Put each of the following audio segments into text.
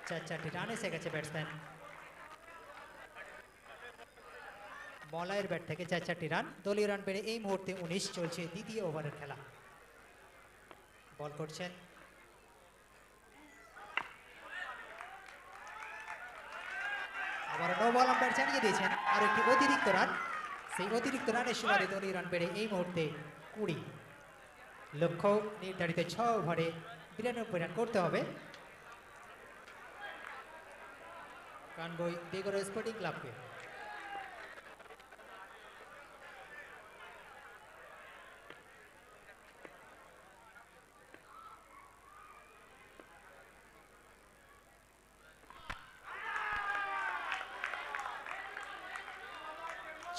চারটি রান এসে গেছে ব্যাটসম্যান মলয়ের ব্যাট থেকে চারটি রান। দলীয় রান বেড়ে এই মুহূর্তে 19। চলছে দ্বিতীয় ওভারের খেলা। বল করছেন আবার নো বল আম্পায়ার জানিয়ে দিয়েছেন আর একটি অতিরিক্ত রান। সেই অতিরিক্ত রানের সুবাদে দলীয় রান বেড়ে এই মুহূর্তে 20। লক্ষ্য নির্ধারিত 6 ওভারে 92 রান করতে হবে কানগই দেগড়িয়া স্পোর্টিং ক্লাবকে।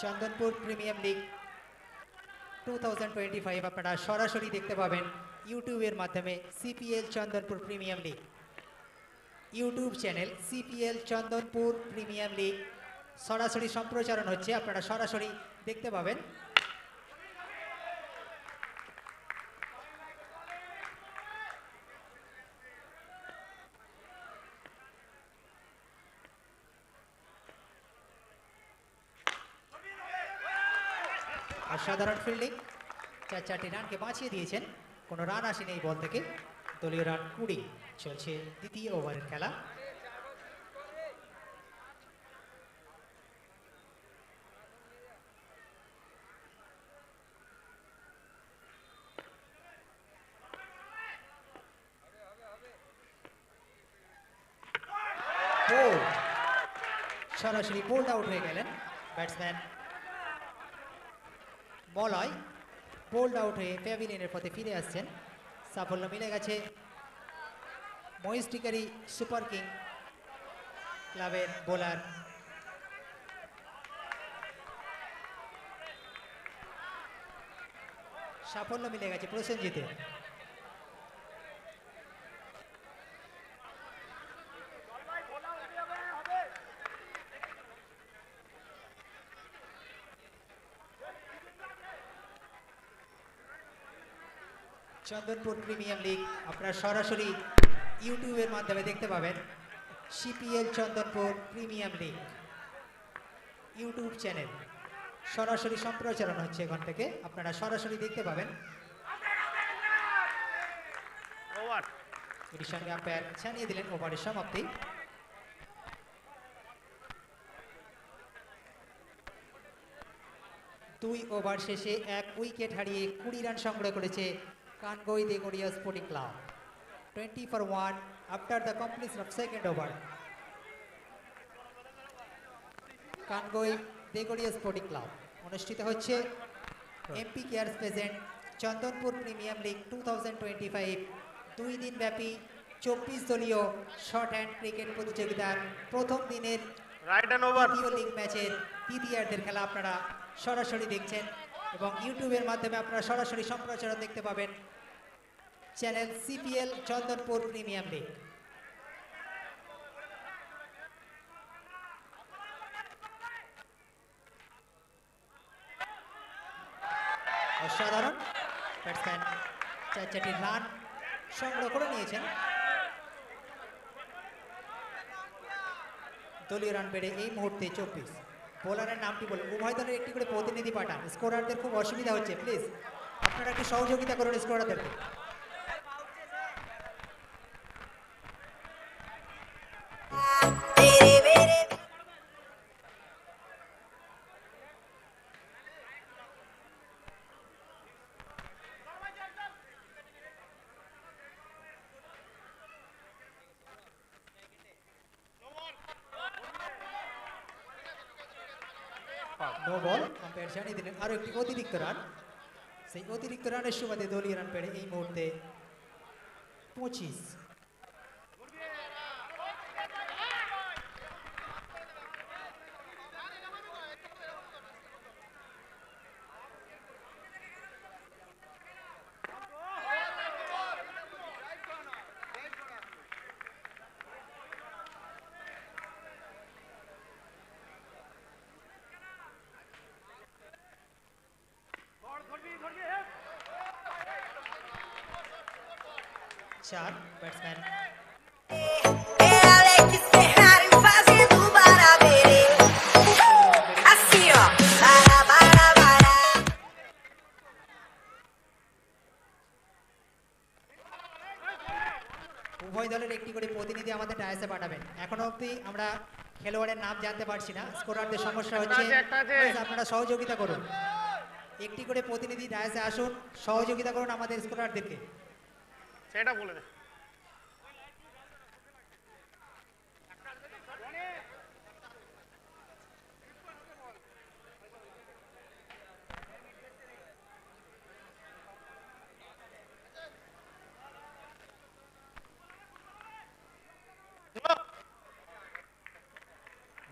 চন্দনপুর প্রিমিয়ার লিগ 2025 আপনারা সরাসরি দেখতে পাবেন ইউটিউবের মাধ্যমে। CPL Chandanpur premier league YouTube channel CPL Chandanpur premier league সরাসরি সম্প্রচারণ হচ্ছে, আপনারা সরাসরি দেখতে পাবেন। অসাধারণ ফিল্ডিং, চারটি রানকে বাঁচিয়ে দিয়েছেন। কোনো রান আসেনি এই বল থেকে। দলীয় রান 20। চলছে দ্বিতীয় ওভারের খেলা। সরাসরি বোল্ড আউট হয়ে গেলেন ব্যাটসম্যান মলয়। বোল্ড আউট হয়ে প্যাভিলিয়নের পথে ফিরে আসছেন। সাফল্য মিলে গেছে মহিষটিকারি সুপার কিং ক্লাবের বোলার সাফল্য মিলে গেছে প্রসেনজিতে। চন্দনপুর প্রিমিয়ার লিগ আপনারা সরাসরি ইউটিউবের মাধ্যমে দেখতে পাবেন। CPL Chandanpur premier league YouTube channel সরাসরি সম্প্রচারণ হচ্ছে এখান থেকে, আপনারা সরাসরি দেখতে পাবেন। এর সঙ্গে আম্পায়ার জানিয়ে দিলেন ওভারের সমাপ্তি। দুই ওভার শেষে 1 উইকেট হারিয়ে 20 রান সংগ্রহ করেছে Kangoi Degaria sporting club. 20 for 1 after the completion of second over. Kangoi Degaria sporting club অনুষ্ঠিত হচ্ছে MP care present Chandanpur premier league 2025 2 দিন ব্যাপী 24 দলীয় শর্ট হ্যান্ড ক্রিকেট প্রতিযোগিতার প্রথম দিনের দ্বিতীয় লিগ ম্যাচের দ্বিতীয়ার্ধের খেলা আপনারা সরাসরি দেখছেন এবং ইউটিউবের মাধ্যমে আপনারা সরাসরি সম্প্রচারণ দেখতে পাবেন channel CPL Chandanpur premier league. অসাধারণ ব্যাটসম্যান চারটি রান সংগ্রহ করে নিয়েছেন। দলীয় রান বেড়ে এই মুহূর্তে 24। বোলারের নামটি বলুন। উভয় দলের একটি করে প্রতিনিধি পাঠান। স্কোরারদের খুব অসুবিধা হচ্ছে, প্লিজ আপনারা একটু সহযোগিতা করুন স্কোরারদেরকে। নো বল আম্পায়ার জানিয়ে দিলেন আরো একটি অতিরিক্ত রান। সেই অতিরিক্ত রানের সুবাদে দলীয় রান পেড়ে এই মুহূর্তে 25। चार बैट्समैन উভয় দলের একটি করে প্রতিনিধি আমাদের ডায়াসে পাঠাবেন। এখনো অবধি আমরা খেলোয়াড়ের নাম জানতে পারছি না, স্কোরারদের সমস্যা হচ্ছে। আপনারা সহযোগিতা করুন, একটি করে প্রতিনিধি ডায়াসে আসুন, সহযোগিতা করুন আমাদের স্কোরারদেরকে। সেটা বলে দে।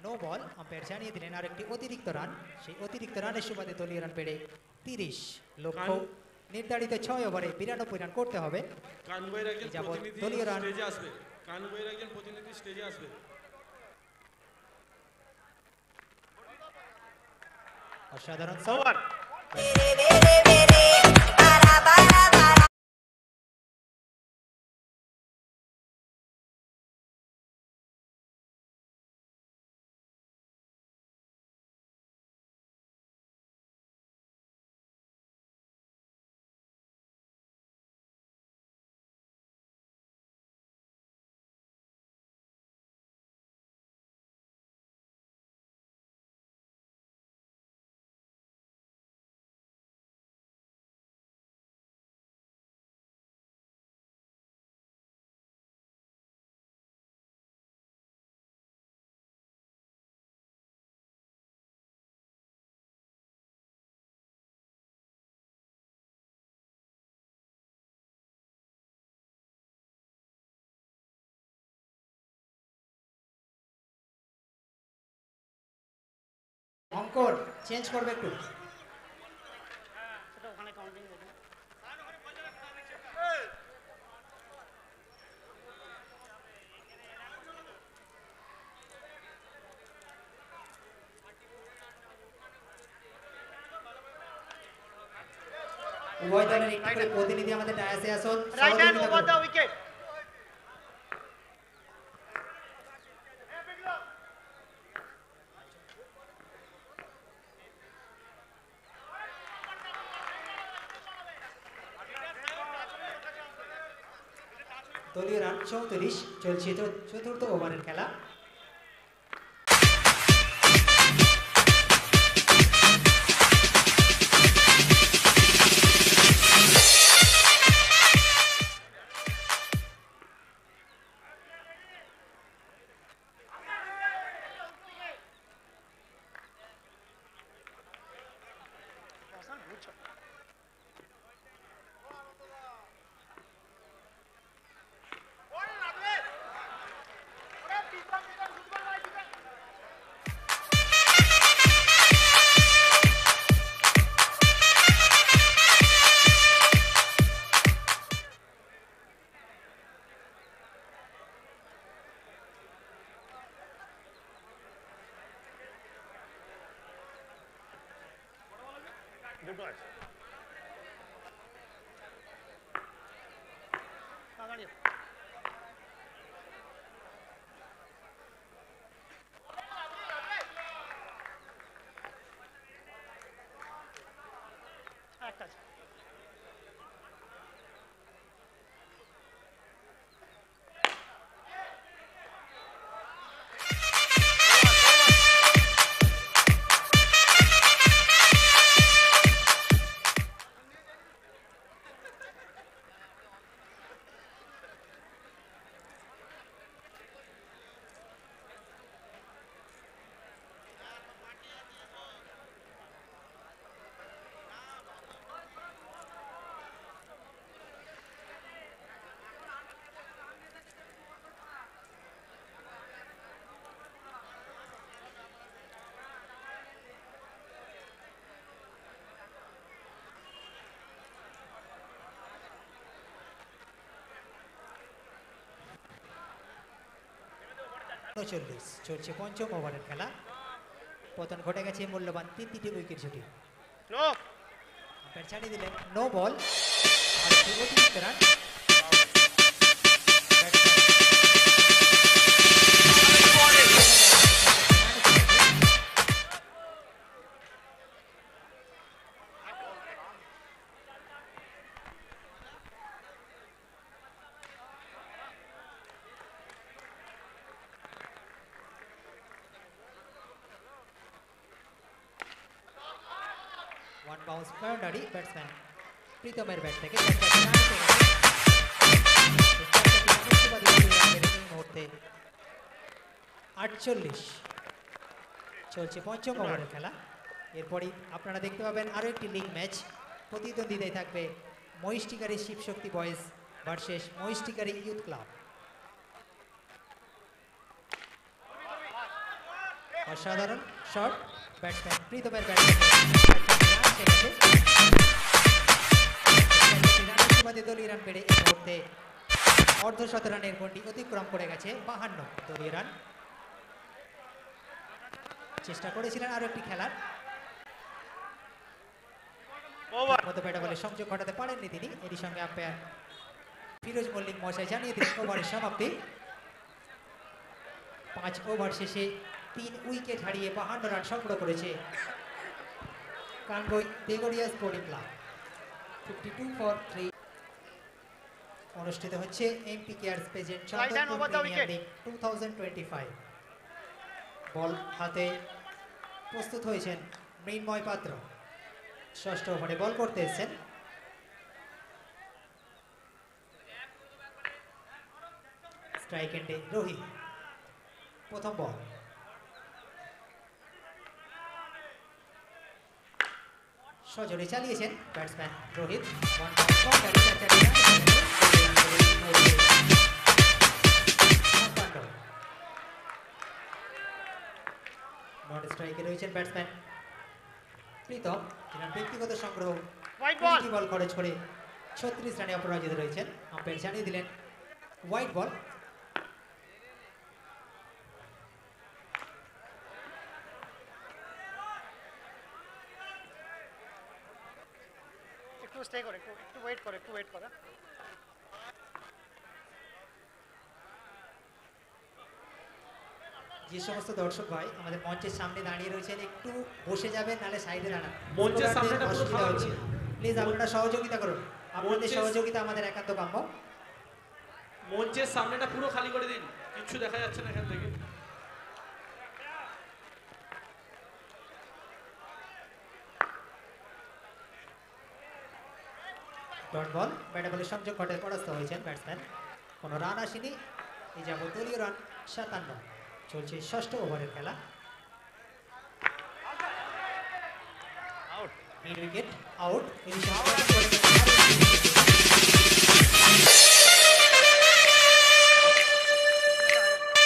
নো বল, আম্পায়ার জানিয়ে দিলেন আর একটি অতিরিক্ত রান। সেই অতিরিক্ত রানের সুবাদে দলীয় রান পেড়ে 30 লক্ষ্য। নির্ধারিত 6 ওভারে 92 রান করতে হবে। দলীয় রান অসাধারণ ওভার। অঙ্কন চেঞ্জ করবে একটু। উভয় দলের একটি করে প্রতিনিধি আমাদের ডায়াসে আসুন, রাইট হ্যান্ড সহযোগিতা ওভার দ্য করুন। উইকেট। দলীয় রান 34, চলছে চতুর্থ ওভারের খেলা। দুটো আছে। একটা আছে। চলছে পঞ্চম ওভারের খেলা। পতন ঘটে গেছে মূল্যবান 3টি উইকেট ছুটি। নো আম্পায়ার ছাড়িয়ে দিলেন নো বল আর অতিরিক্ত রান। বাউন্স বাউন্ডারি ব্যাটসম্যান প্রীতমের ব্যাট থেকে এই মুহূর্তে 48 চলছে পঞ্চম ওভারের খেলা। এরপরই আপনারা দেখতে পাবেন আরও একটি লিগ ম্যাচ। প্রতিদ্বন্দ্বিতায় থাকবে Mahishtikari Shivshakti boys versus Mahishtikari youth club. অসাধারণ শট ব্যাটসম্যান প্রীতমের ব্যাট দলীয় রান পেড়ে এই মুহূর্তে অর্ধশত রানের গন্ডি অতিক্রম করে গেছে। 52 দলীয় রান। চেষ্টা করেছিলেন আরো একটি খেলার মতো ব্যাট বলে সংযোগ ঘটাতে পারেননি তিনি। এরই সঙ্গে আম্পায়ার ফিরোজ মল্লিক মহাশয় জানিয়ে দিলেন ওভারের সমাপ্তি। 5 ওভার শেষে 3 উইকেট হারিয়ে 52 রান সংগ্রহ করেছে কানগই দেগরিয়া স্পোর্টিং ক্লাব। 52 for 3 অনুষ্ঠিত হচ্ছে MP cares present Chandanpur premier league 2025। বল হাতে প্রস্তুত হয়েছেন মৃন্ময় পাত্র। ষষ্ঠ ওভারে বল করতে এসেছেন। স্ট্রাইক এন্ডে রোহিত। প্রথম বল সজোরে চালিয়েছেন ব্যাটসম্যান রোহিত। নট স্ট্রাইকে রয়েছেন ব্যাটসম্যান প্রীতম, যিনি ব্যক্তিগত সংগ্রহ 20 বল খরচ করে 36 রানে অপরাজিত রয়েছেন। আম্পায়ার জানিয়ে দিলেন হোয়াইট বল। একটু স্টে করে, একটু ওয়েট করে, একটু ওয়েট করে। যে সমস্ত দর্শক ভাই আমাদের মঞ্চের সামনে দাঁড়িয়ে রয়েছেন একটু বসে যাবেন, নাহলে সাইডে দাঁড়ান। মঞ্চের সামনে অসুবিধা হচ্ছে, প্লিজ আপনারা সহযোগিতা করুন। আপনাদের সহযোগিতা আমাদের একান্ত কাম্য। মঞ্চের সামনেটা পুরো খালি করে দিন, কিছু দেখা যাচ্ছে না এখান থেকে। ডট বল ব্যাটে বলে সংযোগ ঘটে পরাস্ত হয়েছেন ব্যাটসম্যান। কোনো রান আসেনি। এই যাবত দলীয় রান 57। চলছে ষষ্ঠ ওভারের খেলা। Mid wicket out.